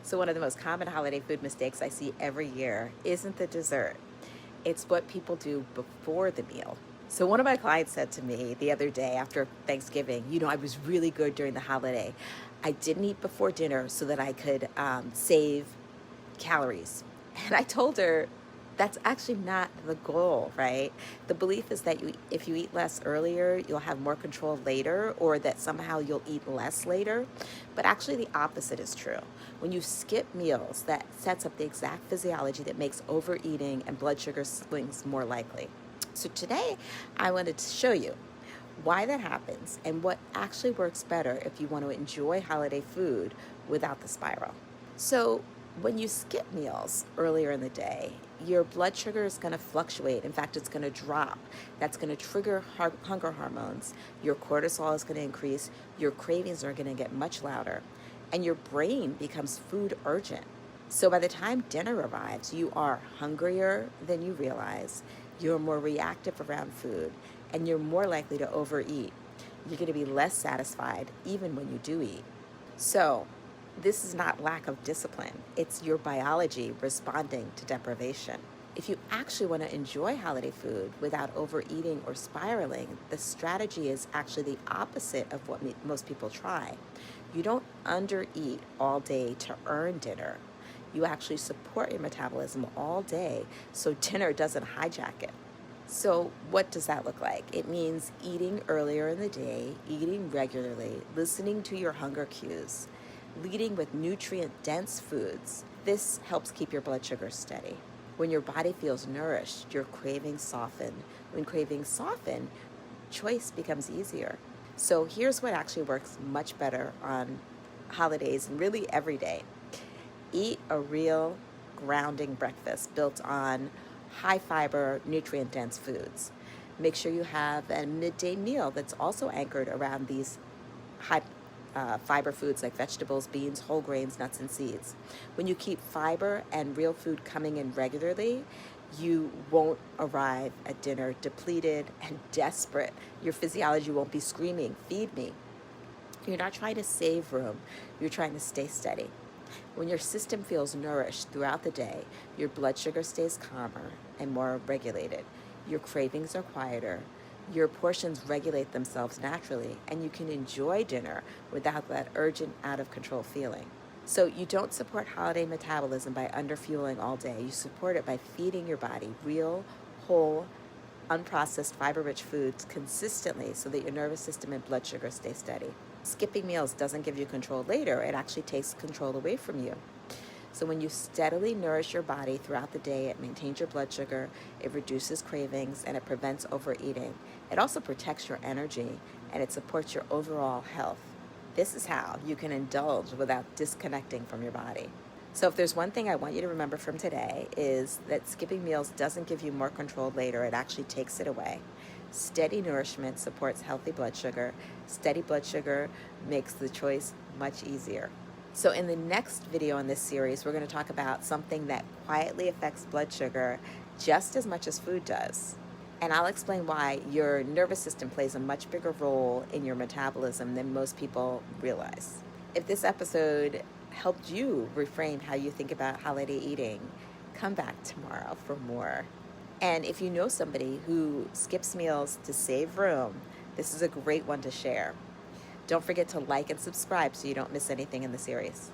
So one of the most common holiday food mistakes I see every year isn't the dessert. It's what people do before the meal. So one of my clients said to me the other day after Thanksgiving, I was really good during the holiday. I didn't eat before dinner so that I could save calories. And I told her that's actually not the goal, right? The belief is that if you eat less earlier, you'll have more control later, or that somehow you'll eat less later. But actually the opposite is true. When you skip meals, that sets up the exact physiology that makes overeating and blood sugar swings more likely. So today I wanted to show you why that happens and what actually works better if you want to enjoy holiday food without the spiral. So when you skip meals earlier in the day, your blood sugar is going to fluctuate. In fact, it's going to drop. That's going to trigger hunger hormones. Your cortisol is going to increase. Your cravings are going to get much louder. And your brain becomes food urgent. So by the time dinner arrives, you are hungrier than you realize. You're more reactive around food. And you're more likely to overeat. You're going to be less satisfied even when you do eat. So this is not lack of discipline. It's your biology responding to deprivation. If you actually want to enjoy holiday food without overeating or spiraling, the strategy is actually the opposite of what most people try. You don't undereat all day to earn dinner. You actually support your metabolism all day so dinner doesn't hijack it. So what does that look like? It means eating earlier in the day, eating regularly, listening to your hunger cues, leading with nutrient-dense foods. This helps keep your blood sugar steady. When your body feels nourished, your cravings soften. When cravings soften, choice becomes easier. So here's what actually works much better on holidays and really every day. Eat a real grounding breakfast built on high fiber, nutrient-dense foods. Make sure you have a midday meal that's also anchored around these high fiber foods like vegetables, beans, whole grains, nuts, and seeds. When you keep fiber and real food coming in regularly, you won't arrive at dinner depleted and desperate. Your physiology won't be screaming, "Feed me." You're not trying to save room, you're trying to stay steady. When your system feels nourished throughout the day, your blood sugar stays calmer and more regulated. Your cravings are quieter. Your portions regulate themselves naturally, and you can enjoy dinner without that urgent, out-of-control feeling. So you don't support holiday metabolism by underfueling all day. You support it by feeding your body real, whole, unprocessed, fiber-rich foods consistently so that your nervous system and blood sugar stay steady. Skipping meals doesn't give you control later. It actually takes control away from you. So when you steadily nourish your body throughout the day, it maintains your blood sugar, it reduces cravings, and it prevents overeating. It also protects your energy, and it supports your overall health. This is how you can indulge without disconnecting from your body. So if there's one thing I want you to remember from today is that skipping meals doesn't give you more control later, it actually takes it away. Steady nourishment supports healthy blood sugar. Steady blood sugar makes the choice much easier. So in the next video in this series, we're going to talk about something that quietly affects blood sugar just as much as food does. And I'll explain why your nervous system plays a much bigger role in your metabolism than most people realize. If this episode helped you reframe how you think about holiday eating, come back tomorrow for more. And if you know somebody who skips meals to save room, this is a great one to share. Don't forget to like and subscribe so you don't miss anything in the series.